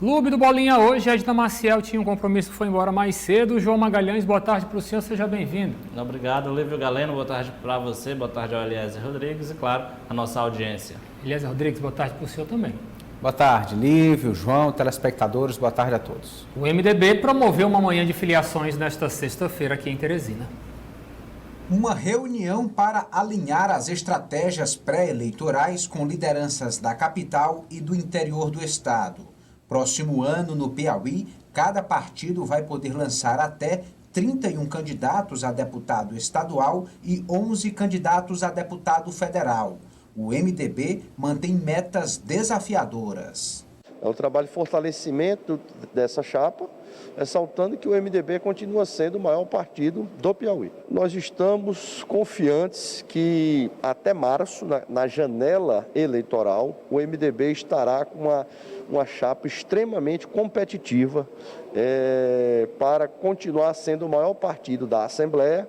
Clube do Bolinha hoje, Edna Maciel tinha um compromisso, foi embora mais cedo. João Magalhães, boa tarde para o senhor, seja bem-vindo. Obrigado, Olívio Galeno, boa tarde para você, boa tarde ao Eliezer Rodrigues e, claro, a nossa audiência. Eliezer Rodrigues, boa tarde para o senhor também. Boa tarde, Lívio, João, telespectadores, boa tarde a todos. O MDB promoveu uma manhã de filiações nesta sexta-feira aqui em Teresina. Uma reunião para alinhar as estratégias pré-eleitorais com lideranças da capital e do interior do estado. Próximo ano, no Piauí, cada partido vai poder lançar até 31 candidatos a deputado estadual e 11 candidatos a deputado federal. O MDB mantém metas desafiadoras. É um trabalho de fortalecimento dessa chapa, ressaltando que o MDB continua sendo o maior partido do Piauí. Nós estamos confiantes que até março, na janela eleitoral, o MDB estará com uma chapa extremamente competitiva para continuar sendo o maior partido da Assembleia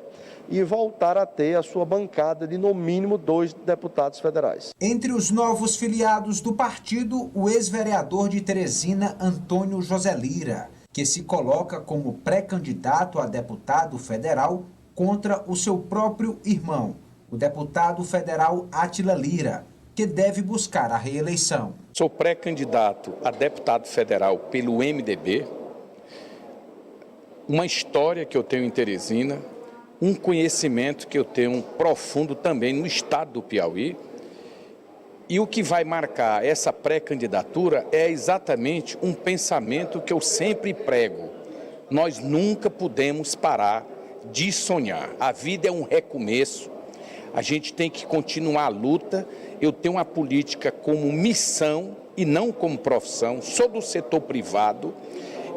e voltar a ter a sua bancada de, no mínimo, 2 deputados federais. Entre os novos filiados do partido, o ex-vereador de Teresina, Antônio José Lira, que se coloca como pré-candidato a deputado federal contra o seu próprio irmão, o deputado federal Átila Lira, que deve buscar a reeleição. Sou pré-candidato a deputado federal pelo MDB, uma história que eu tenho em Teresina, um conhecimento que eu tenho profundo também no estado do Piauí. E o que vai marcar essa pré-candidatura é exatamente um pensamento que eu sempre prego. Nós nunca podemos parar de sonhar. A vida é um recomeço, a gente tem que continuar a luta. Eu tenho a política como missão e não como profissão, sou do setor privado.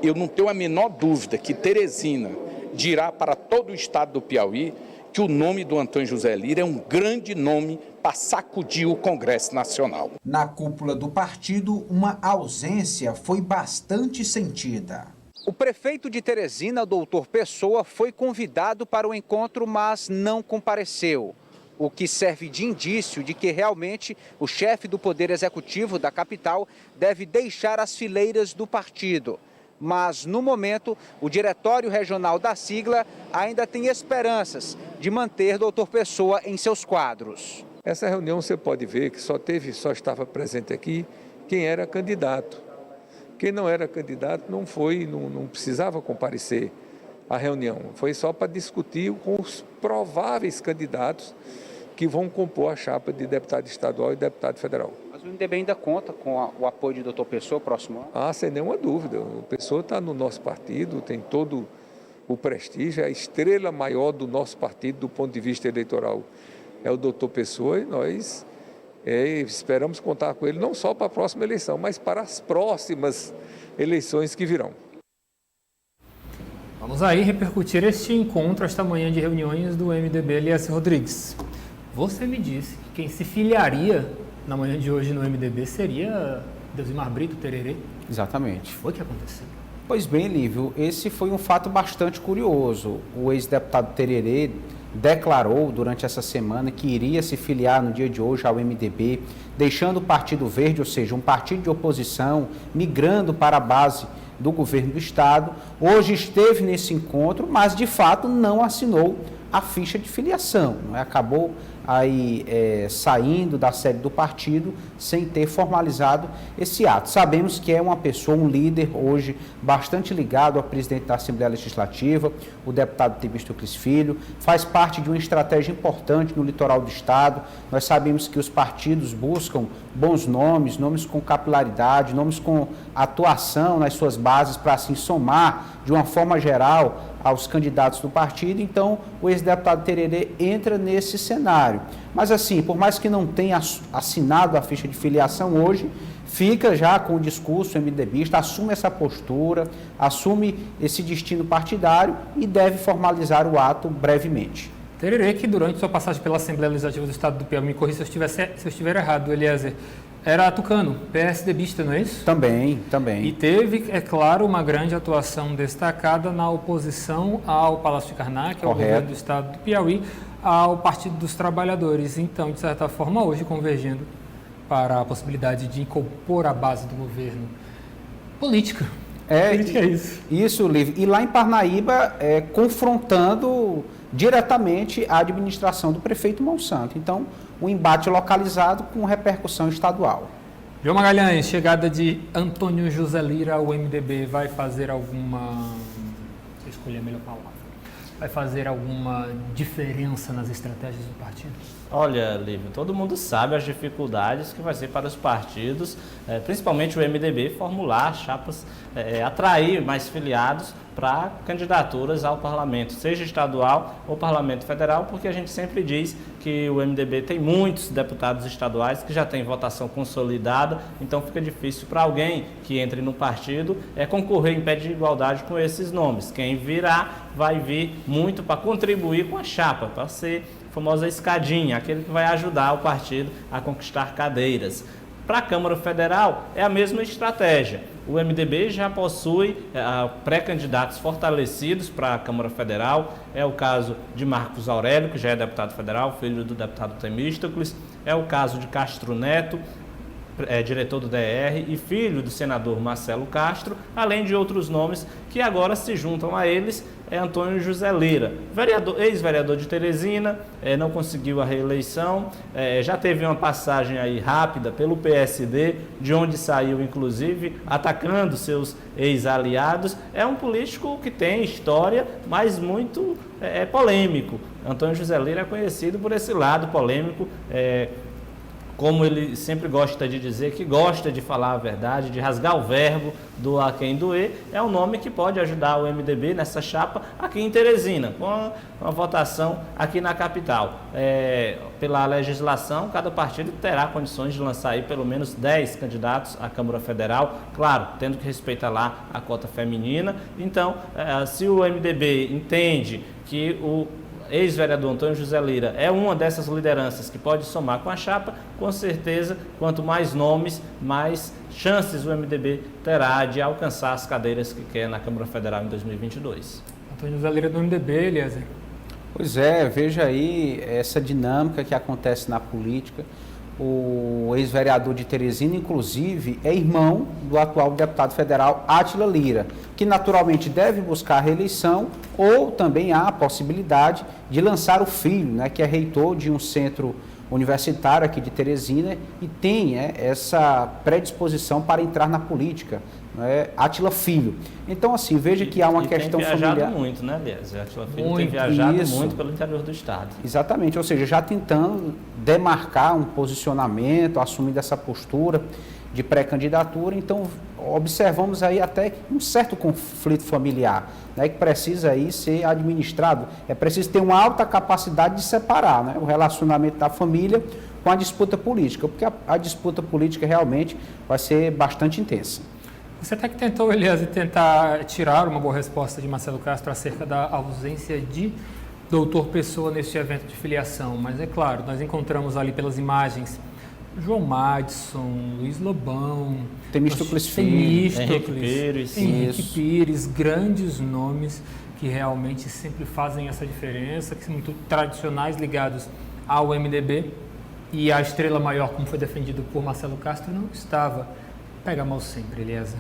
Eu não tenho a menor dúvida que Teresina dirá para todo o estado do Piauí que o nome do Antônio José Lira é um grande nome para sacudir o Congresso Nacional. Na cúpula do partido, uma ausência foi bastante sentida. O prefeito de Teresina, doutor Pessoa, foi convidado para o encontro, mas não compareceu. O que serve de indício de que realmente o chefe do Poder Executivo da capital deve deixar as fileiras do partido. Mas, no momento, o Diretório Regional da sigla ainda tem esperanças de manter doutor Pessoa em seus quadros. Essa reunião você pode ver que só estava presente aqui quem era candidato. Quem não era candidato não precisava comparecer à reunião. Foi só para discutir com os prováveis candidatos que vão compor a chapa de deputado estadual e deputado federal. Mas o MDB ainda conta com o apoio de doutor Pessoa próximo ano? Ah, sem nenhuma dúvida. O Pessoa está no nosso partido, tem todo o prestígio, é a estrela maior do nosso partido do ponto de vista eleitoral. É o doutor Pessoa e nós esperamos contar com ele não só para a próxima eleição, mas para as próximas eleições que virão. Vamos aí repercutir este encontro, esta manhã de reuniões do MDB. Eliezer Rodrigues, você me disse que quem se filiaria na manhã de hoje no MDB seria Deusimar Brito Tererê. Exatamente. Foi o que aconteceu? Pois bem, Lívio, esse foi um fato bastante curioso. O ex-deputado Tererê declarou durante essa semana que iria se filiar no dia de hoje ao MDB, deixando o Partido Verde, ou seja, um partido de oposição, migrando para a base do governo do estado. Hoje esteve nesse encontro, mas de fato não assinou a ficha de filiação, não é? Acabou aí saindo da sede do partido sem ter formalizado esse ato. Sabemos que é uma pessoa, um líder hoje bastante ligado ao presidente da Assembleia Legislativa, o deputado Temístocles Filho, faz parte de uma estratégia importante no litoral do estado. Nós sabemos que os partidos buscam bons nomes, nomes com capilaridade, nomes com atuação nas suas bases para assim somar de uma forma geral aos candidatos do partido. Então o ex-deputado Tererê entra nesse cenário. Mas assim, por mais que não tenha assinado a ficha de filiação hoje, fica já com o discurso MDBista, assume essa postura, assume esse destino partidário e deve formalizar o ato brevemente. Tererê, que durante sua passagem pela Assembleia Legislativa do Estado do Piauí, me corrija se eu estiver errado, Eliezer, era tucano, PSDBista, não é isso? Também. E teve, é claro, uma grande atuação destacada na oposição ao Palácio de Karnak, ao governo do Estado do Piauí, ao Partido dos Trabalhadores. Então, de certa forma, hoje convergindo para a possibilidade de incorporar a base do governo Política. É, é isso. Isso, Lívia. E lá em Parnaíba, confrontando diretamente a administração do prefeito Monsanto. Então, um embate localizado com repercussão estadual. João Magalhães, chegada de Antônio José Lira ao MDB vai fazer alguma... Se eu escolher a melhor palavra. Vai fazer alguma diferença nas estratégias do partido? Olha, Lívio, todo mundo sabe as dificuldades que vai ser para os partidos, principalmente o MDB, formular chapas, atrair mais filiados para candidaturas ao parlamento, seja estadual ou parlamento federal, porque a gente sempre diz que o MDB tem muitos deputados estaduais que já têm votação consolidada, então fica difícil para alguém que entre no partido concorrer em pé de igualdade com esses nomes. Quem virá vai vir muito para contribuir com a chapa, para ser a famosa escadinha, aquele que vai ajudar o partido a conquistar cadeiras. Para a Câmara Federal é a mesma estratégia. O MDB já possui pré-candidatos fortalecidos para a Câmara Federal. É o caso de Marcos Aurélio, que já é deputado federal, filho do deputado Temístocles. É o caso de Castro Neto, diretor do DR e filho do senador Marcelo Castro, além de outros nomes que agora se juntam a eles. Antônio José Lira, ex-vereador de Teresina, não conseguiu a reeleição, já teve uma passagem aí rápida pelo PSD, de onde saiu inclusive atacando seus ex-aliados. É um político que tem história, mas muito polêmico. Antônio José Lira é conhecido por esse lado polêmico, como ele sempre gosta de dizer, que gosta de falar a verdade, de rasgar o verbo do a quem doer, é um nome que pode ajudar o MDB nessa chapa aqui em Teresina, com a votação aqui na capital. Pela legislação, cada partido terá condições de lançar aí pelo menos 10 candidatos à Câmara Federal, claro, tendo que respeitar lá a cota feminina. Então, se o MDB entende que o ex-vereador Antônio José Lira é uma dessas lideranças que pode somar com a chapa, com certeza, quanto mais nomes, mais chances o MDB terá de alcançar as cadeiras que quer na Câmara Federal em 2022. Antônio José Lira do MDB, Eliezer. Pois é, veja aí essa dinâmica que acontece na política. O ex-vereador de Teresina, inclusive, é irmão do atual deputado federal Átila Lira, que naturalmente deve buscar a reeleição, ou também há a possibilidade de lançar o filho, né, que é reitor de um centro universitário aqui de Teresina e tem essa predisposição para entrar na política, né, Átila Filho. Então, assim, veja que há uma questão familiar. Tem viajado muito, né, aliás? Átila Filho tem viajado muito pelo interior do estado. Exatamente, ou seja, já tentando demarcar um posicionamento, assumindo essa postura de pré-candidatura. Então, observamos aí até um certo conflito familiar, né, que precisa aí ser administrado. É preciso ter uma alta capacidade de separar, né, o relacionamento da família com a disputa política, porque a disputa política realmente vai ser bastante intensa. Você até que tentou, Elias, tentar tirar uma boa resposta de Marcelo Castro acerca da ausência de doutor Pessoa neste evento de filiação, mas é claro, nós encontramos ali pelas imagens João Madison, Luiz Lobão, Temístocles Filho, Henrique Pires, grandes nomes que realmente sempre fazem essa diferença, que são muito tradicionais, ligados ao MDB, e a estrela maior, como foi defendido por Marcelo Castro, não estava. Pega mal sempre, Eliezer.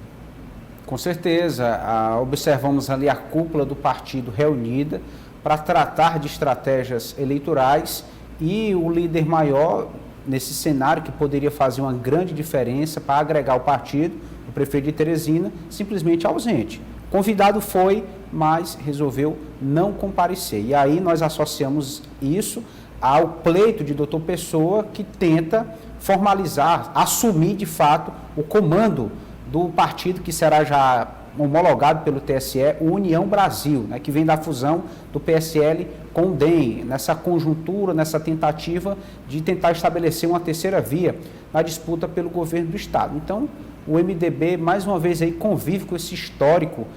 Com certeza, observamos ali a cúpula do partido reunida para tratar de estratégias eleitorais e o líder maior nesse cenário que poderia fazer uma grande diferença para agregar o partido, o prefeito de Teresina, simplesmente ausente. Convidado foi, mas resolveu não comparecer. E aí nós associamos isso ao pleito de doutor Pessoa, que tenta formalizar, assumir de fato o comando do partido que será já homologado pelo TSE, o União Brasil, né, que vem da fusão do PSL com o DEM, nessa conjuntura, nessa tentativa de tentar estabelecer uma terceira via na disputa pelo governo do Estado. Então, o MDB, mais uma vez, aí, convive com esse histórico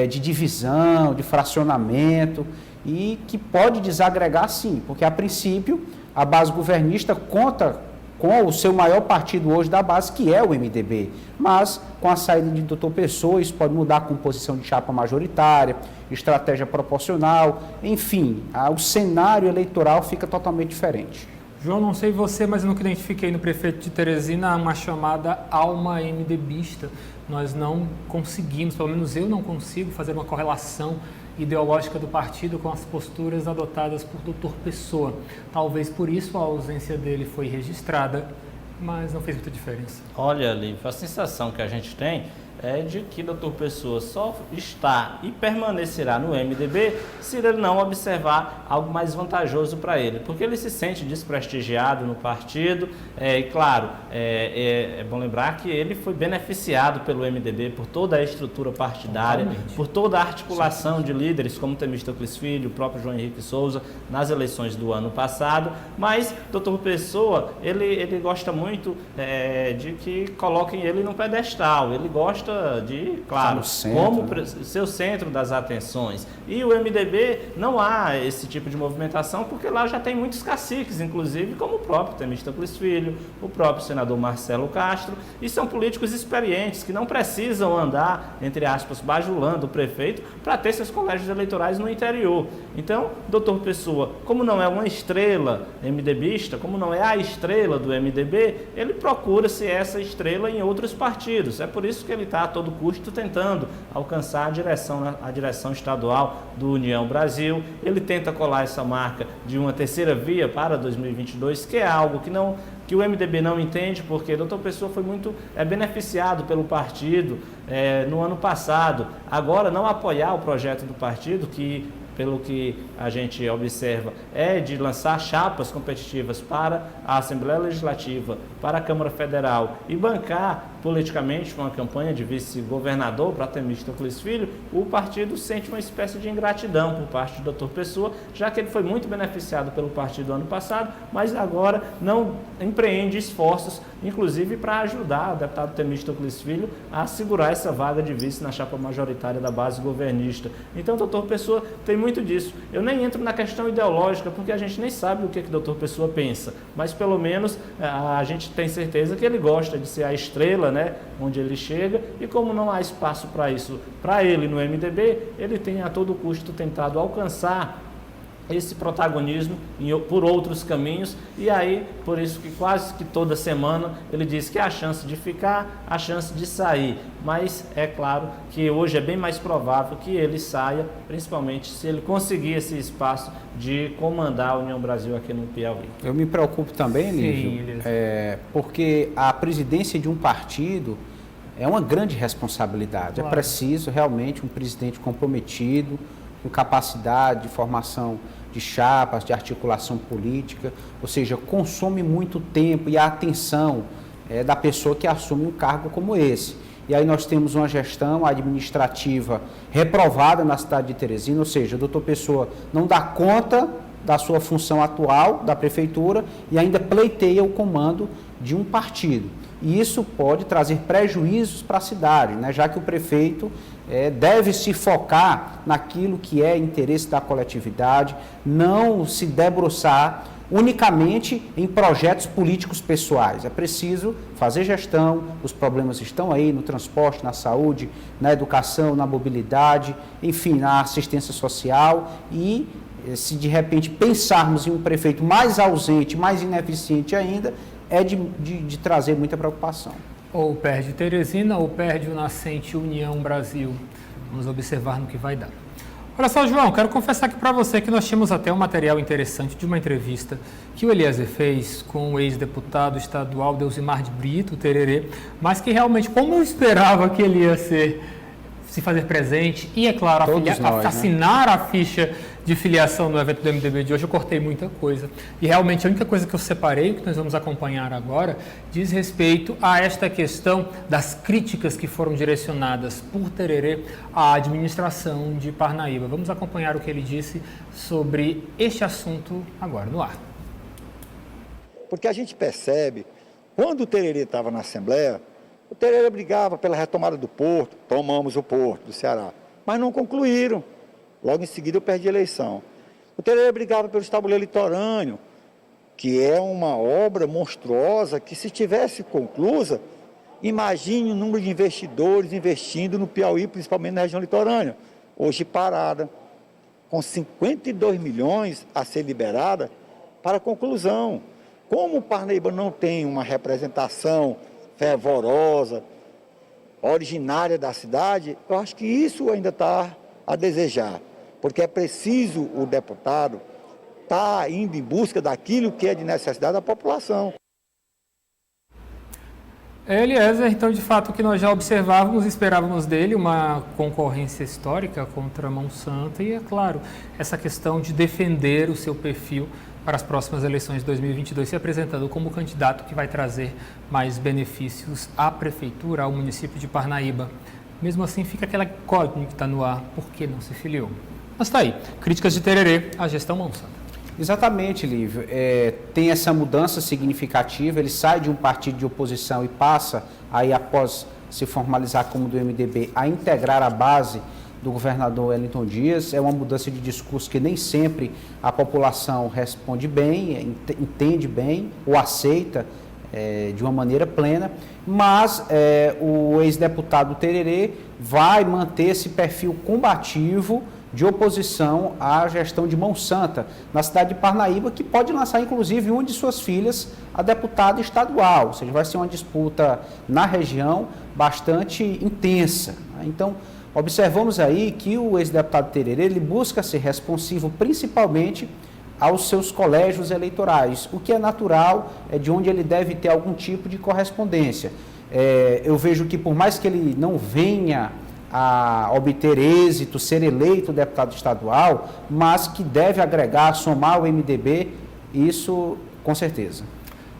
de divisão, de fracionamento, e que pode desagregar sim, porque a princípio a base governista conta com o seu maior partido hoje da base, que é o MDB. Mas, com a saída de doutor Pessoa, isso pode mudar a composição de chapa majoritária, estratégia proporcional, enfim, o cenário eleitoral fica totalmente diferente. João, não sei você, mas eu nunca identifiquei no prefeito de Teresina uma chamada alma MDBista. Nós não conseguimos, pelo menos eu não consigo, fazer uma correlação ideológica do partido com as posturas adotadas por Dr. Pessoa. Talvez por isso a ausência dele foi registrada, mas não fez muita diferença. Olha, Lívio, a sensação que a gente tem é de que Dr. Pessoa só está e permanecerá no MDB se ele não observar algo mais vantajoso para ele, porque ele se sente desprestigiado no partido, e claro, é bom lembrar que ele foi beneficiado pelo MDB por toda a estrutura partidária, totalmente, por toda a articulação de líderes como Temístocles Filho, o próprio João Henrique Souza, nas eleições do ano passado, mas Dr. Pessoa, ele gosta muito de que coloquem ele no pedestal, ele gosta de, claro, centro, como ser o centro das atenções. E o MDB não há esse tipo de movimentação, porque lá já tem muitos caciques, inclusive como o próprio Temístocles Filho, o próprio senador Marcelo Castro, e são políticos experientes que não precisam andar, entre aspas, bajulando o prefeito para ter seus colégios eleitorais no interior. Então, Dr. Pessoa, como não é uma estrela MDBista, como não é a estrela do MDB, ele procura ser essa estrela em outros partidos. É por isso que ele está a todo custo tentando alcançar a direção estadual do União Brasil. Ele tenta colar essa marca de uma terceira via para 2022, que é algo que o MDB não entende, porque o Dr. Pessoa foi muito beneficiado pelo partido no ano passado. Agora, não apoiar o projeto do partido, que pelo que a gente observa, é de lançar chapas competitivas para a Assembleia Legislativa, para a Câmara Federal e bancar politicamente uma campanha de vice-governador para Temístocles Filho, o partido sente uma espécie de ingratidão por parte do Dr. Pessoa, já que ele foi muito beneficiado pelo partido ano passado, mas agora não empreende esforços, inclusive para ajudar o deputado Temístocles Filho a segurar essa vaga de vice na chapa majoritária da base governista. Então, o Dr. Pessoa tem muito disso. Eu nem entro na questão ideológica, porque a gente nem sabe o que o Dr. Pessoa pensa, mas pelo menos a gente tem certeza que ele gosta de ser a estrela, né, onde ele chega, e como não há espaço para isso para ele no MDB, ele tem a todo custo tentado alcançar esse protagonismo por outros caminhos, e aí, por isso que quase que toda semana ele diz que há a chance de ficar, a chance de sair, mas é claro que hoje é bem mais provável que ele saia, principalmente se ele conseguir esse espaço de comandar a União Brasil aqui no Piauí. Eu me preocupo também, Lívio, porque a presidência de um partido é uma grande responsabilidade, claro. É preciso realmente um presidente comprometido, com capacidade de formação de chapas, de articulação política, ou seja, consome muito tempo e a atenção da pessoa que assume um cargo como esse. E aí nós temos uma gestão administrativa reprovada na cidade de Teresina, ou seja, o doutor Pessoa não dá conta da sua função atual da prefeitura e ainda pleiteia o comando de um partido. E isso pode trazer prejuízos para a cidade, né? Já que o prefeito deve se focar naquilo que é interesse da coletividade, não se debruçar unicamente em projetos políticos pessoais. É preciso fazer gestão, os problemas estão aí no transporte, na saúde, na educação, na mobilidade, enfim, na assistência social, e se de repente pensarmos em um prefeito mais ausente, mais ineficiente ainda, é de trazer muita preocupação. Ou perde Teresina ou perde o nascente União Brasil. Vamos observar no que vai dar. Olha só, João, quero confessar aqui para você que nós tínhamos até um material interessante de uma entrevista que o Eliezer fez com o ex-deputado estadual Delzimar de Brito, Tererê, mas que realmente, como eu esperava que ele ia se fazer presente e, é claro, assinar a ficha de filiação no evento do MDB de hoje, eu cortei muita coisa. E realmente a única coisa que eu separei, que nós vamos acompanhar agora, diz respeito a esta questão das críticas que foram direcionadas por Tererê à administração de Parnaíba. Vamos acompanhar o que ele disse sobre este assunto agora no ar. Porque a gente percebe, quando o Tererê estava na Assembleia, o Tererê brigava pela retomada do porto, tomamos o porto do Ceará, mas não concluíram. Logo em seguida eu perdi a eleição. O Tererê brigava pelo tabuleiro litorâneo, que é uma obra monstruosa que, se tivesse conclusa, imagine o número de investidores investindo no Piauí, principalmente na região litorânea. Hoje parada, com 52 milhões a ser liberada para conclusão. Como o Parnaíba não tem uma representação fervorosa, originária da cidade, eu acho que isso ainda está a desejar, porque é preciso o deputado estar indo em busca daquilo que é de necessidade da população. Eliezer, então, de fato, o que nós já observávamos e esperávamos dele, uma concorrência histórica contra a Monsanto e, é claro, essa questão de defender o seu perfil para as próximas eleições de 2022, se apresentando como candidato que vai trazer mais benefícios à prefeitura, ao município de Parnaíba. Mesmo assim, fica aquela incógnita que está no ar, por que não se filiou? Mas está aí, críticas de Tererê à gestão Monsanto. Exatamente, Lívio. Tem essa mudança significativa, ele sai de um partido de oposição e passa, aí após se formalizar como do MDB, a integrar a base do governador Wellington Dias. É uma mudança de discurso que nem sempre a população responde bem, entende bem ou aceita de uma maneira plena, mas o ex-deputado Tererê vai manter esse perfil combativo de oposição à gestão de Monsanto na cidade de Parnaíba, que pode lançar inclusive uma de suas filhas a deputada estadual, ou seja, vai ser uma disputa na região bastante intensa. Então, observamos aí que o ex-deputado Tererê ele busca ser responsivo principalmente aos seus colégios eleitorais, o que é natural, é de onde ele deve ter algum tipo de correspondência. Eu vejo que por mais que ele não venha a obter êxito, ser eleito deputado estadual, mas que deve agregar, somar o MDB, isso com certeza.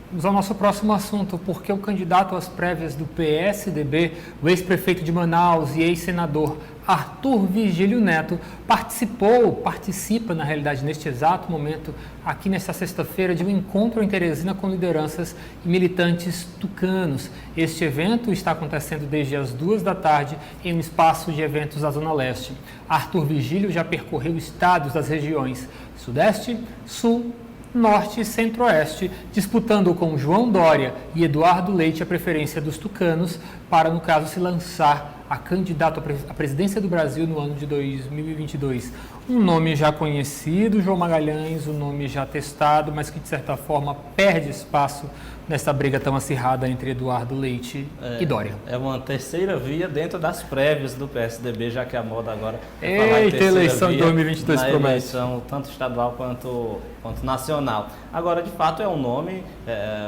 Vamos ao nosso próximo assunto, porque o candidato às prévias do PSDB, o ex-prefeito de Manaus e ex-senador Arthur Virgílio Neto, participa, na realidade, neste exato momento, aqui nesta sexta-feira, de um encontro em Teresina com lideranças e militantes tucanos. Este evento está acontecendo desde as 2 da tarde em um espaço de eventos da Zona Leste. Arthur Virgílio já percorreu estados das regiões Sudeste, Sul, Norte e Centro-Oeste, disputando com João Dória e Eduardo Leite a preferência dos tucanos para, no caso, se lançar a candidato à presidência do Brasil no ano de 2022. Um nome já conhecido, João Magalhães, um nome já testado, mas que de certa forma perde espaço nessa briga tão acirrada entre Eduardo Leite e Dória. É uma terceira via dentro das prévias do PSDB, já que a moda agora é falar em terceira eleição via de 2022 na promete. eleição tanto estadual quanto nacional. Agora, de fato, é um nome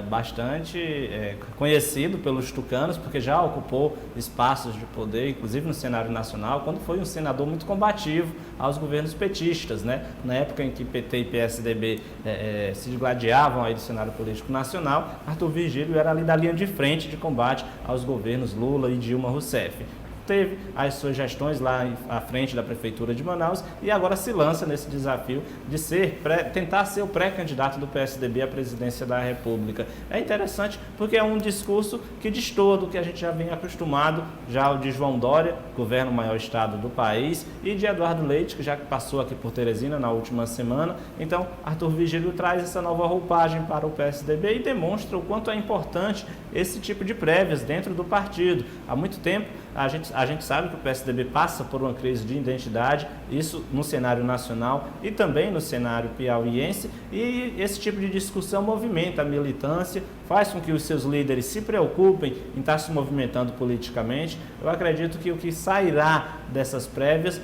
bastante conhecido pelos tucanos, porque já ocupou espaços de poder, inclusive no cenário nacional, quando foi um senador muito combativo aos governos petistas, né? Na época em que PT e PSDB se gladiavam aí do cenário político nacional, Arthur Virgílio era ali da linha de frente de combate aos governos Lula e Dilma Rousseff. Teve as suas gestões lá à frente da Prefeitura de Manaus e agora se lança nesse desafio de tentar ser o pré-candidato do PSDB à presidência da República. É interessante porque é um discurso que destoa do que a gente já vem acostumado, já o de João Dória, governa o maior estado do país, e de Eduardo Leite, que já passou aqui por Teresina na última semana. Então, Arthur Virgílio traz essa nova roupagem para o PSDB e demonstra o quanto é importante esse tipo de prévias dentro do partido. Há muito tempo, a gente sabe que o PSDB passa por uma crise de identidade, isso no cenário nacional e também no cenário piauiense, e esse tipo de discussão movimenta a militância, faz com que os seus líderes se preocupem em estar se movimentando politicamente. Eu acredito que o que sairá dessas prévias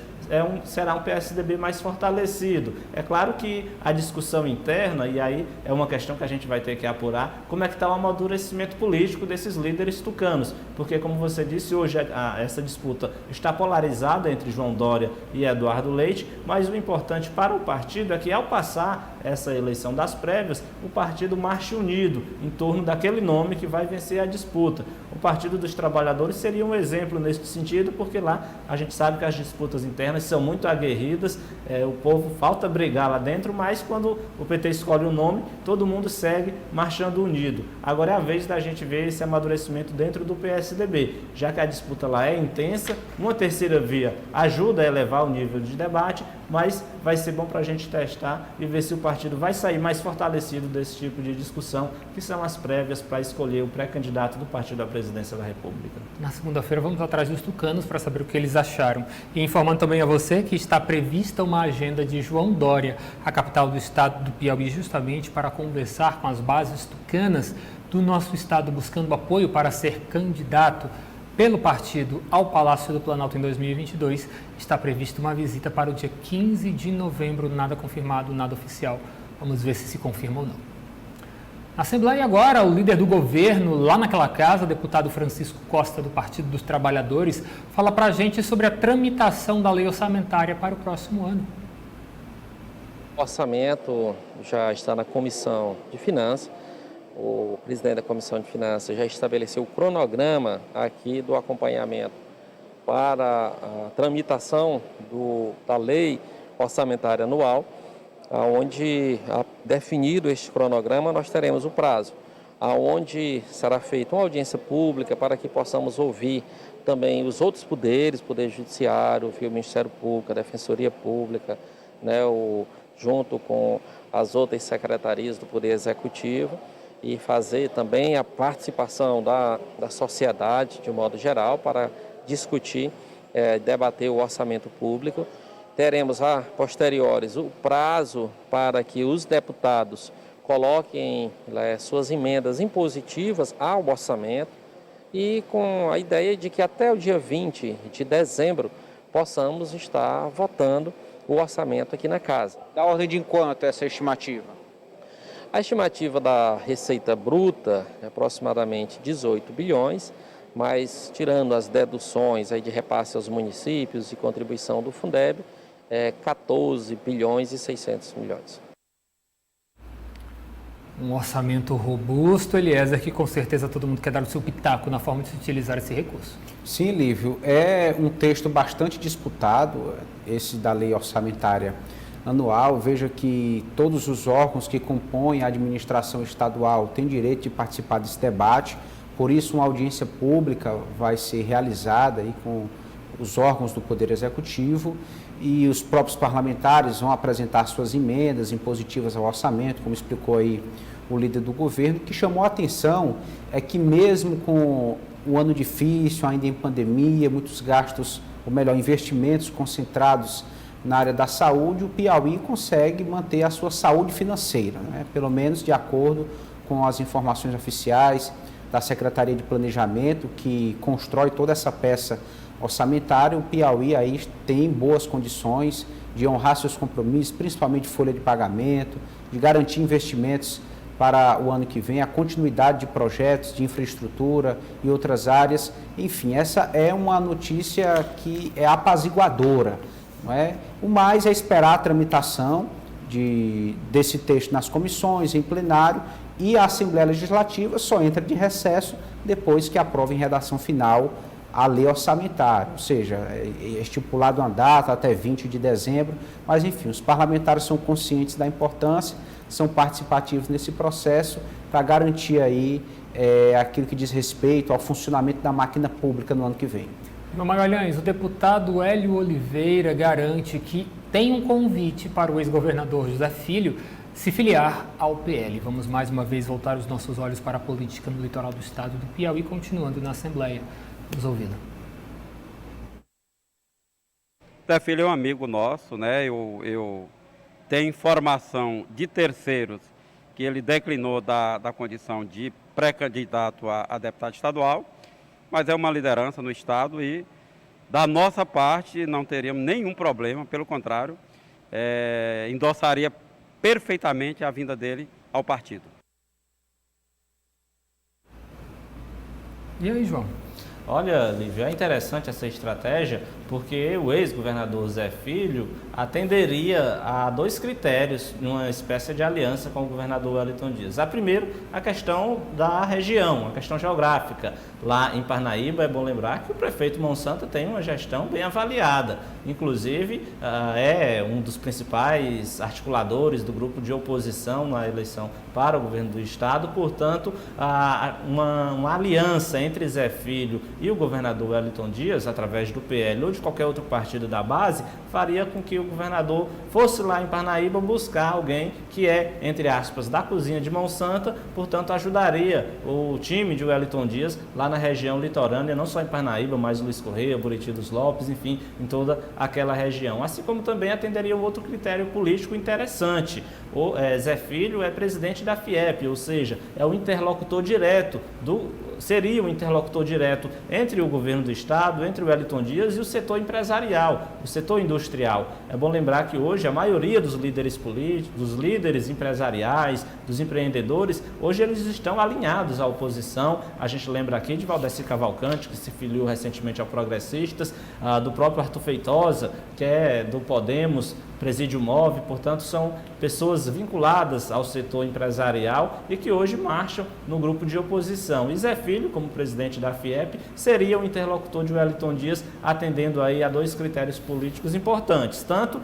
será um PSDB mais fortalecido. É claro que a discussão interna, e aí é uma questão que a gente vai ter que apurar, como é que está o amadurecimento político desses líderes tucanos, porque como você disse, hoje essa disputa está polarizada entre João Dória e Eduardo Leite, mas o importante para o partido é que ao passar essa eleição das prévias, o partido marche unido em torno daquele nome que vai vencer a disputa. O Partido dos Trabalhadores seria um exemplo nesse sentido, porque lá a gente sabe que as disputas internas são muito aguerridas, o povo falta brigar lá dentro, mas quando o PT escolhe um nome, todo mundo segue marchando unido. Agora é a vez da gente ver esse amadurecimento dentro do PSDB, já que a disputa lá é intensa, uma terceira via ajuda a elevar o nível de debate, mas vai ser bom para a gente testar e ver se o partido vai sair mais fortalecido desse tipo de discussão, que são as prévias para escolher o pré-candidato do partido à presidência Presidência da República. Na segunda-feira vamos atrás dos tucanos para saber o que eles acharam. E informando também a você que está prevista uma agenda de João Dória, a capital do estado do Piauí, justamente para conversar com as bases tucanas do nosso estado, buscando apoio para ser candidato pelo partido ao Palácio do Planalto em 2022. Está prevista uma visita para o dia 15 de novembro, nada confirmado, nada oficial. Vamos ver se confirma ou não. Na Assembleia agora, o líder do governo, lá naquela casa, deputado Francisco Costa, do Partido dos Trabalhadores, fala para a gente sobre a tramitação da lei orçamentária para o próximo ano. O orçamento já está na Comissão de Finanças. O presidente da Comissão de Finanças já estabeleceu o cronograma aqui do acompanhamento para a tramitação da lei orçamentária anual, onde, definido este cronograma, nós teremos o prazo, onde será feita uma audiência pública para que possamos ouvir também os outros poderes, Poder Judiciário, o Ministério Público, a Defensoria Pública, né, junto com as outras secretarias do Poder Executivo, e fazer também a participação da sociedade, de modo geral, para discutir, debater o orçamento público. Teremos, a posteriores, o prazo para que os deputados coloquem suas emendas impositivas ao orçamento e com a ideia de que até o dia 20 de dezembro possamos estar votando o orçamento aqui na casa. Da ordem de quanto essa estimativa? A estimativa da receita bruta é aproximadamente 18 bilhões, mas tirando as deduções aí de repasse aos municípios e contribuição do Fundeb, 14 bilhões e 600 milhões. Um orçamento robusto, Eliezer, que com certeza todo mundo quer dar o seu pitaco na forma de se utilizar esse recurso. Sim, Lívio, é um texto bastante disputado, esse da lei orçamentária anual. Veja que todos os órgãos que compõem a administração estadual têm direito de participar desse debate, por isso uma audiência pública vai ser realizada aí com os órgãos do Poder Executivo e os próprios parlamentares vão apresentar suas emendas impositivas ao orçamento, como explicou aí o líder do governo. O que chamou a atenção é que mesmo com um ano difícil, ainda em pandemia, muitos gastos, ou melhor, investimentos concentrados na área da saúde, o Piauí consegue manter a sua saúde financeira, né? Pelo menos de acordo com as informações oficiais da Secretaria de Planejamento, que constrói toda essa peça orçamentária. O Piauí aí tem boas condições de honrar seus compromissos, principalmente folha de pagamento, de garantir investimentos para o ano que vem, a continuidade de projetos de infraestrutura e outras áreas. Enfim, essa é uma notícia que é apaziguadora. Não é? O mais é esperar a tramitação desse texto nas comissões, em plenário, e a Assembleia Legislativa só entra de recesso depois que aprova em redação final a lei orçamentária, ou seja, é estipulado uma data até 20 de dezembro, mas enfim, os parlamentares são conscientes da importância, são participativos nesse processo para garantir aí aquilo que diz respeito ao funcionamento da máquina pública no ano que vem. Magalhães, o deputado Hélio Oliveira garante que tem um convite para o ex-governador José Filho se filiar ao PL. Vamos mais uma vez voltar os nossos olhos para a política no litoral do estado do Piauí, continuando na Assembleia. Vamos ouvi-lo. José Filho é um amigo nosso, né? Eu tenho informação de terceiros que ele declinou da condição de pré-candidato a deputado estadual, mas é uma liderança no estado e, da nossa parte, não teríamos nenhum problema, pelo contrário, endossaria perfeitamente a vinda dele ao partido. E aí, João? Olha, Lívio, é interessante essa estratégia porque o ex-governador Zé Filho atenderia a dois critérios numa espécie de aliança com o governador Wellington Dias. A primeiro, a questão da região, a questão geográfica. Lá em Parnaíba, é bom lembrar que o prefeito Monsanto tem uma gestão bem avaliada. Inclusive, é um dos principais articuladores do grupo de oposição na eleição para o governo do estado. Portanto, uma aliança entre Zé Filho e o governador Wellington Dias, através do PL ou de qualquer outro partido da base, faria com que o governador fosse lá em Parnaíba buscar alguém que é, entre aspas, da cozinha de Mão Santa, portanto ajudaria o time de Wellington Dias lá na região litorânea, não só em Parnaíba, mas Luiz Correia, Buriti dos Lopes, enfim, em toda aquela região. Assim como também atenderia um outro critério político interessante. O Zé Filho é presidente da FIEP, ou seja, é o interlocutor direto seria o interlocutor direto entre o governo do estado, entre o Wellington Dias e o setor empresarial, o setor industrial. É bom lembrar que hoje a maioria dos líderes políticos, dos líderes empresariais, dos empreendedores, hoje eles estão alinhados à oposição. A gente lembra aqui de Valdeci Cavalcante, que se filiou recentemente ao Progressistas, do próprio Arthur Feitosa, que é do Podemos, Presídio Move, portanto são pessoas vinculadas ao setor empresarial e que hoje marcham no grupo de oposição. E Zé Filho, como presidente da FIEP, seria o interlocutor de Wellington Dias, atendendo aí a dois critérios políticos importantes, tanto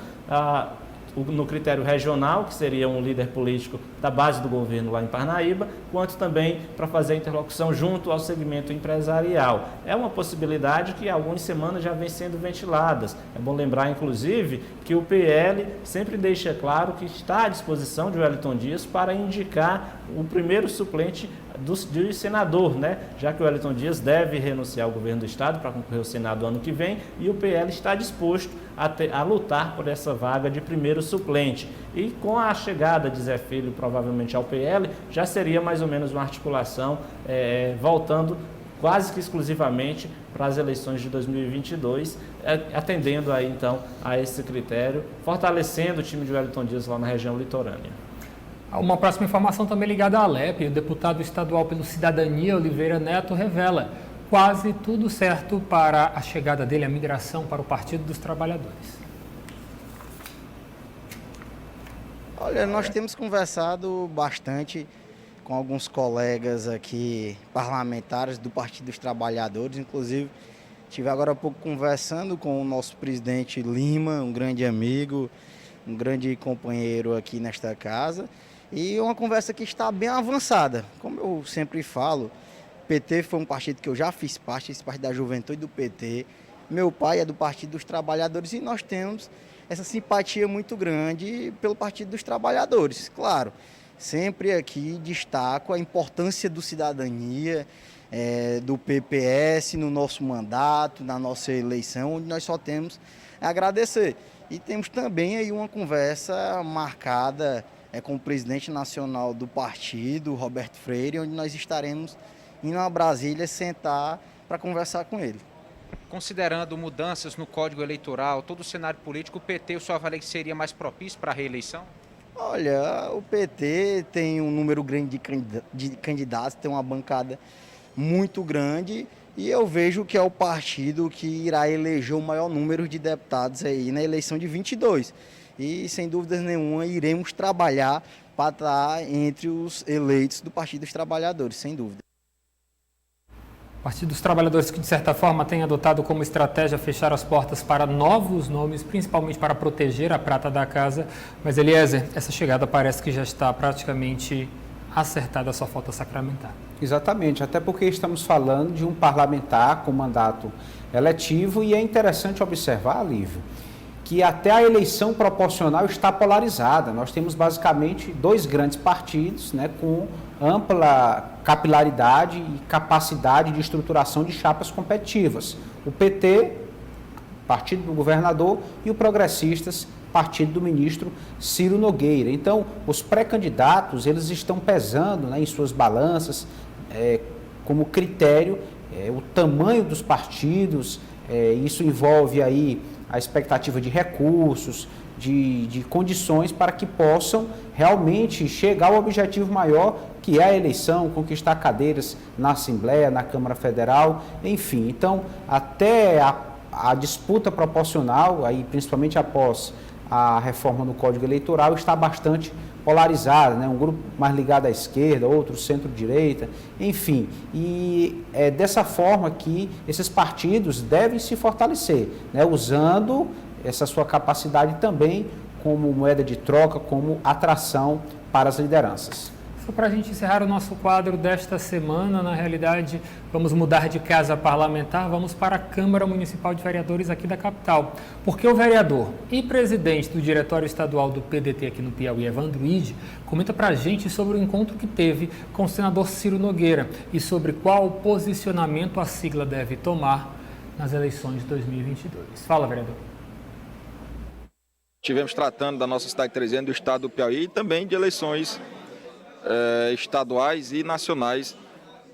no critério regional, que seria um líder político da base do governo lá em Parnaíba, quanto também para fazer a interlocução junto ao segmento empresarial. É uma possibilidade que há algumas semanas já vem sendo ventiladas. É bom lembrar, inclusive, que o PL sempre deixa claro que está à disposição de Wellington Dias para indicar o primeiro suplente do senador, né? Já que o Wellington Dias deve renunciar ao governo do estado para concorrer ao Senado ano que vem, e o PL está disposto a lutar por essa vaga de primeiro suplente. E com a chegada de Zé Filho provavelmente ao PL, já seria mais ou menos uma articulação voltando quase que exclusivamente para as eleições de 2022, atendendo aí então a esse critério, fortalecendo o time de Wellington Dias lá na região litorânea. Uma próxima informação também ligada à Alep, o deputado estadual pelo Cidadania, Oliveira Neto, revela quase tudo certo para a chegada dele, a migração para o Partido dos Trabalhadores. Olha, nós temos conversado bastante com alguns colegas aqui, parlamentares do Partido dos Trabalhadores, inclusive estive agora há pouco conversando com o nosso presidente Lima, um grande amigo, um grande companheiro aqui nesta casa, e uma conversa que está bem avançada. Como eu sempre falo, o PT foi um partido que eu já fiz parte da juventude do PT, meu pai é do Partido dos Trabalhadores e nós temos essa simpatia muito grande pelo Partido dos Trabalhadores. Claro, sempre aqui destaco a importância do Cidadania, do PPS no nosso mandato, na nossa eleição, onde nós só temos a agradecer. E temos também aí uma conversa marcada com o presidente nacional do partido, Roberto Freire, onde nós estaremos indo a Brasília sentar para conversar com ele. Considerando mudanças no Código Eleitoral, todo o cenário político, o PT, o senhor avalia que seria mais propício para a reeleição? Olha, o PT tem um número grande de candidatos, tem uma bancada muito grande e eu vejo que é o partido que irá eleger o maior número de deputados aí na eleição de 22. E, sem dúvida nenhuma, iremos trabalhar para estar entre os eleitos do Partido dos Trabalhadores, sem dúvida. O Partido dos Trabalhadores que, de certa forma, tem adotado como estratégia fechar as portas para novos nomes, principalmente para proteger a prata da casa. Mas, Eliezer, essa chegada parece que já está praticamente acertada, só falta sacramentar. Exatamente, até porque estamos falando de um parlamentar com mandato eletivo e é interessante observar, Lívio, que até a eleição proporcional está polarizada. Nós temos basicamente dois grandes partidos, né, com ampla capilaridade e capacidade de estruturação de chapas competitivas. O PT, partido do governador, e o Progressistas, partido do ministro Ciro Nogueira. Então, os pré-candidatos, eles estão pesando, né, em suas balanças, como critério, o tamanho dos partidos, isso envolve aí a expectativa de recursos, de condições para que possam realmente chegar ao objetivo maior, que é a eleição, conquistar cadeiras na Assembleia, na Câmara Federal, enfim. Então, até a disputa proporcional, aí, principalmente após a reforma no Código Eleitoral, está bastante polarizada, né? Um grupo mais ligado à esquerda, outro centro-direita, enfim. E é dessa forma que esses partidos devem se fortalecer, né? Usando essa sua capacidade também como moeda de troca, como atração para as lideranças. Só para a gente encerrar o nosso quadro desta semana, na realidade, vamos mudar de casa parlamentar, vamos para a Câmara Municipal de Vereadores aqui da capital. Porque o vereador e presidente do Diretório Estadual do PDT aqui no Piauí, Evandro Ide, comenta para a gente sobre o encontro que teve com o senador Ciro Nogueira e sobre qual posicionamento a sigla deve tomar nas eleições de 2022. Fala, vereador. Tivemos tratando da nossa cidade de Teresina, do estado do Piauí e também de eleições estaduais e nacionais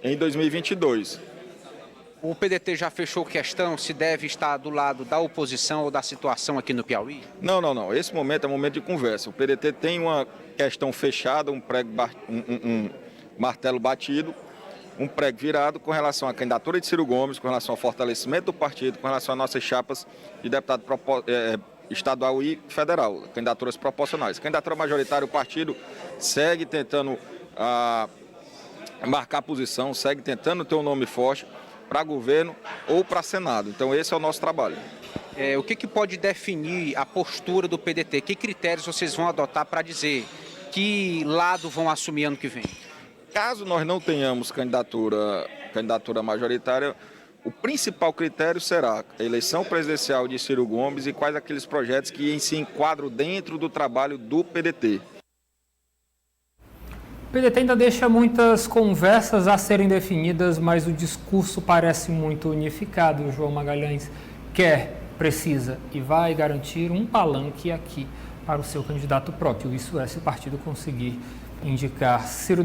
em 2022. O PDT já fechou questão se deve estar do lado da oposição ou da situação aqui no Piauí? Não. Esse momento é um momento de conversa. O PDT tem uma questão fechada, um martelo batido, um prego virado com relação à candidatura de Ciro Gomes, com relação ao fortalecimento do partido, com relação às nossas chapas de deputado estadual e federal, candidaturas proporcionais. Candidatura majoritária, o partido segue tentando marcar posição, segue tentando ter um nome forte para governo ou para Senado. Então esse é o nosso trabalho. O que pode definir a postura do PDT? Que critérios vocês vão adotar para dizer que lado vão assumir ano que vem? Caso nós não tenhamos candidatura majoritária, o principal critério será a eleição presidencial de Ciro Gomes e quais aqueles projetos que se enquadram dentro do trabalho do PDT. O PDT ainda deixa muitas conversas a serem definidas, mas o discurso parece muito unificado. O João Magalhães quer, precisa e vai garantir um palanque aqui para o seu candidato próprio. Isso é se o partido conseguir indicar Ciro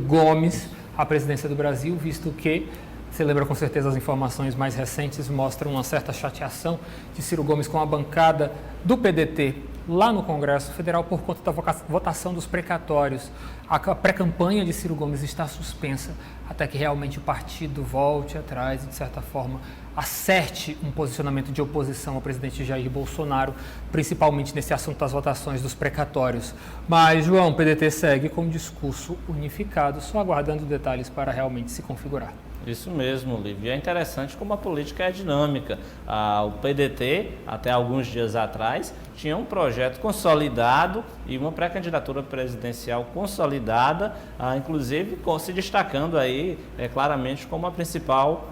Gomes à presidência do Brasil, visto que, você lembra com certeza, as informações mais recentes mostram uma certa chateação de Ciro Gomes com a bancada do PDT lá no Congresso Federal por conta da votação dos precatórios. A pré-campanha de Ciro Gomes está suspensa até que realmente o partido volte atrás e, de certa forma, acerte um posicionamento de oposição ao presidente Jair Bolsonaro, principalmente nesse assunto das votações dos precatórios. Mas, João, o PDT segue com um discurso unificado, só aguardando detalhes para realmente se configurar. Isso mesmo, Lívia. E é interessante como a política é dinâmica. O PDT, até alguns dias atrás, tinha um projeto consolidado e uma pré-candidatura presidencial consolidada, inclusive se destacando aí claramente como a principal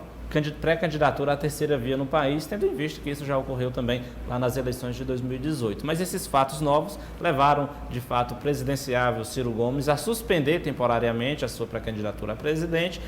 pré-candidatura à terceira via no país, tendo em vista que isso já ocorreu também lá nas eleições de 2018. Mas esses fatos novos levaram, de fato, o presidenciável Ciro Gomes a suspender temporariamente a sua pré-candidatura a presidente.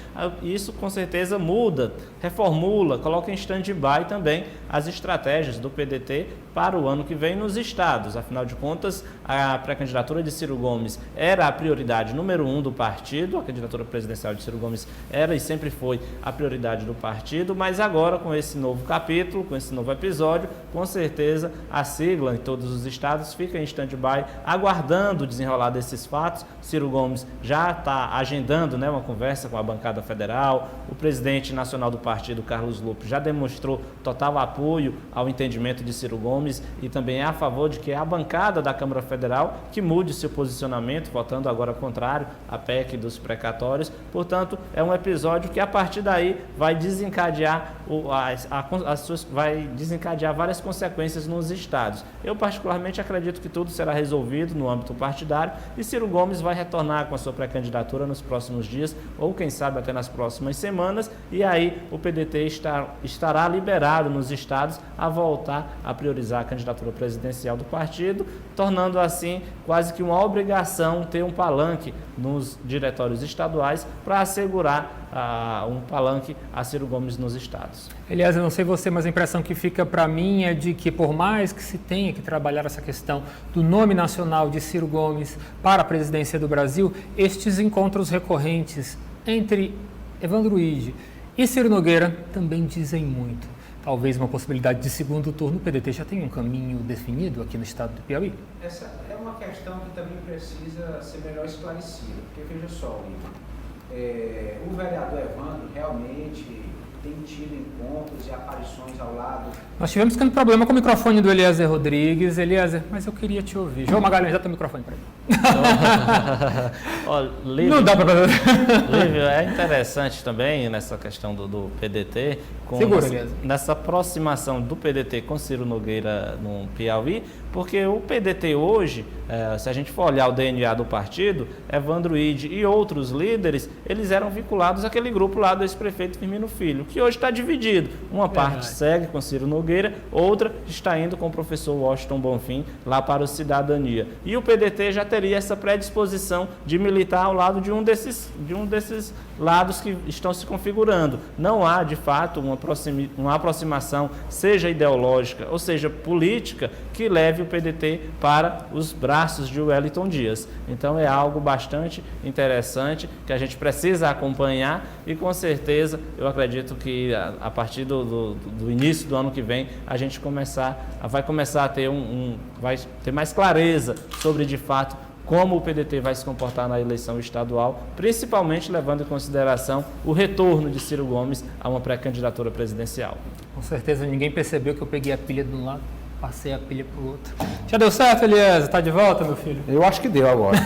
Isso, com certeza, muda, reformula, coloca em stand-by também as estratégias do PDT para o ano que vem nos estados. Afinal de contas, a pré-candidatura de Ciro Gomes era a prioridade número 1 do partido, a candidatura presidencial de Ciro Gomes era e sempre foi a prioridade do partido, mas agora com esse novo capítulo, com esse novo episódio, com certeza a sigla em todos os estados fica em stand-by, aguardando o desenrolar desses fatos. Ciro Gomes já está agendando uma conversa com a bancada federal, o presidente nacional do partido, Carlos Lupe, já demonstrou total apoio ao entendimento de Ciro Gomes e também é a favor de que a bancada da Câmara Federal que mude seu posicionamento, votando agora contrário à PEC dos precatórios. Portanto, é um episódio que a partir daí vai desencadear várias consequências nos estados. Eu particularmente acredito que tudo será resolvido no âmbito partidário e Ciro Gomes vai retornar com a sua pré-candidatura nos próximos dias ou quem sabe até nas próximas semanas e aí o PDT estará liberado nos estados a voltar a priorizar a candidatura presidencial do partido, tornando assim quase que uma obrigação ter um palanque nos diretórios estaduais para assegurar um palanque a Ciro Gomes nos estados. Elias, eu não sei você, mas a impressão que fica para mim é de que por mais que se tenha que trabalhar essa questão do nome nacional de Ciro Gomes para a presidência do Brasil, estes encontros recorrentes entre Evandro Ide e Ciro Nogueira também dizem muito. Talvez uma possibilidade de segundo turno, o PDT já tem um caminho definido aqui no estado do Piauí? Essa é uma questão que também precisa ser melhor esclarecida, porque veja só, o vereador Evandro realmente tem tido encontros e aparições votações ao lado. Nós tivemos um problema com o microfone do Eliezer Rodrigues. Eliezer, mas eu queria te ouvir. João Magalhães, dá teu microfone para ele. Lívio, não dá para Lívio, é interessante também nessa questão do PDT, nessa aproximação do PDT com Ciro Nogueira no Piauí, porque o PDT hoje, se a gente for olhar o DNA do partido, Evandro Ide e outros líderes, eles eram vinculados àquele grupo lá do ex-prefeito Firmino Filho, que hoje está dividido. Uma parte segue com Ciro Nogueira, outra está indo com o professor Washington Bonfim lá para o Cidadania. E o PDT já teria essa predisposição de militar ao lado de um desses lados que estão se configurando. Não há, de fato, uma aproximação, seja ideológica ou seja política, que leve o PDT para os braços de Wellington Dias. Então é algo bastante interessante que a gente precisa acompanhar e com certeza eu acredito que a partir do início do ano que vem a gente vai começar a ter vai ter mais clareza sobre de fato como o PDT vai se comportar na eleição estadual, principalmente levando em consideração o retorno de Ciro Gomes a uma pré-candidatura presidencial. Com certeza ninguém percebeu que eu peguei a pilha de um lado, passei a pilha para o outro. Já deu certo, Eliezer? Está de volta, meu filho? Eu acho que deu agora.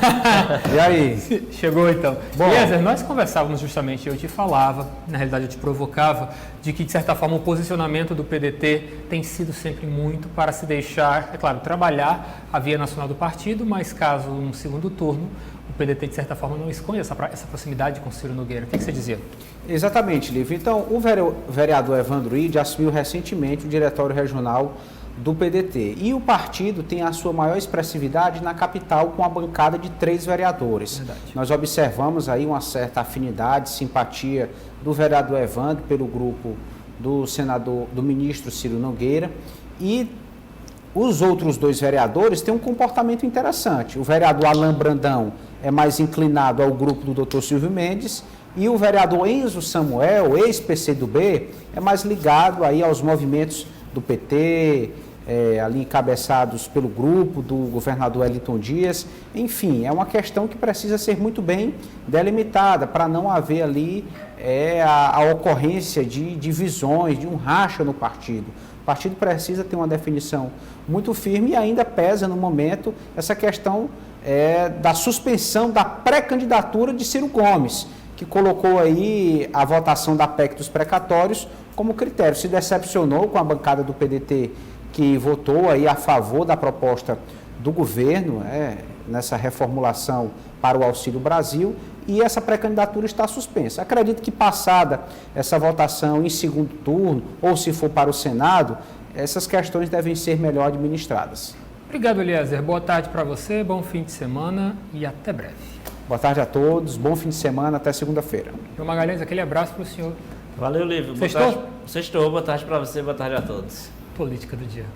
E aí? Chegou então. Bom, Eliezer, nós conversávamos justamente, eu te falava, na realidade eu te provocava, de que de certa forma o posicionamento do PDT tem sido sempre muito para se deixar, é claro, trabalhar a via nacional do partido, mas caso um segundo turno, o PDT de certa forma não esconde essa proximidade com Ciro Nogueira. O que você dizia? Exatamente, Lívio. Então, o vereador Evandro Ide assumiu recentemente o diretório regional do PDT. E o partido tem a sua maior expressividade na capital com a bancada de 3 vereadores. Verdade. Nós observamos aí uma certa afinidade, simpatia do vereador Evandro pelo grupo do ministro Ciro Nogueira e os outros 2 vereadores têm um comportamento interessante. O vereador Alain Brandão é mais inclinado ao grupo do Dr. Silvio Mendes e o vereador Enzo Samuel, ex-PCdoB, é mais ligado aí aos movimentos do PT, ali encabeçados pelo grupo do governador Wellington Dias. Enfim, é uma questão que precisa ser muito bem delimitada para não haver ali a ocorrência de divisões, de um racha no partido. O partido precisa ter uma definição muito firme e ainda pesa no momento essa questão da suspensão da pré-candidatura de Ciro Gomes, que colocou aí a votação da PEC dos precatórios como critério. Se decepcionou com a bancada do PDT, que votou aí a favor da proposta do governo, nessa reformulação para o Auxílio Brasil, e essa pré-candidatura está suspensa. Acredito que passada essa votação em segundo turno, ou se for para o Senado, essas questões devem ser melhor administradas. Obrigado, Eliezer. Boa tarde para você, bom fim de semana e até breve. Boa tarde a todos, bom fim de semana, até segunda-feira. João Magalhães, aquele abraço para o senhor. Valeu, Lívio. Sextou? Sextou, boa tarde para você, boa tarde a todos. Política do dia.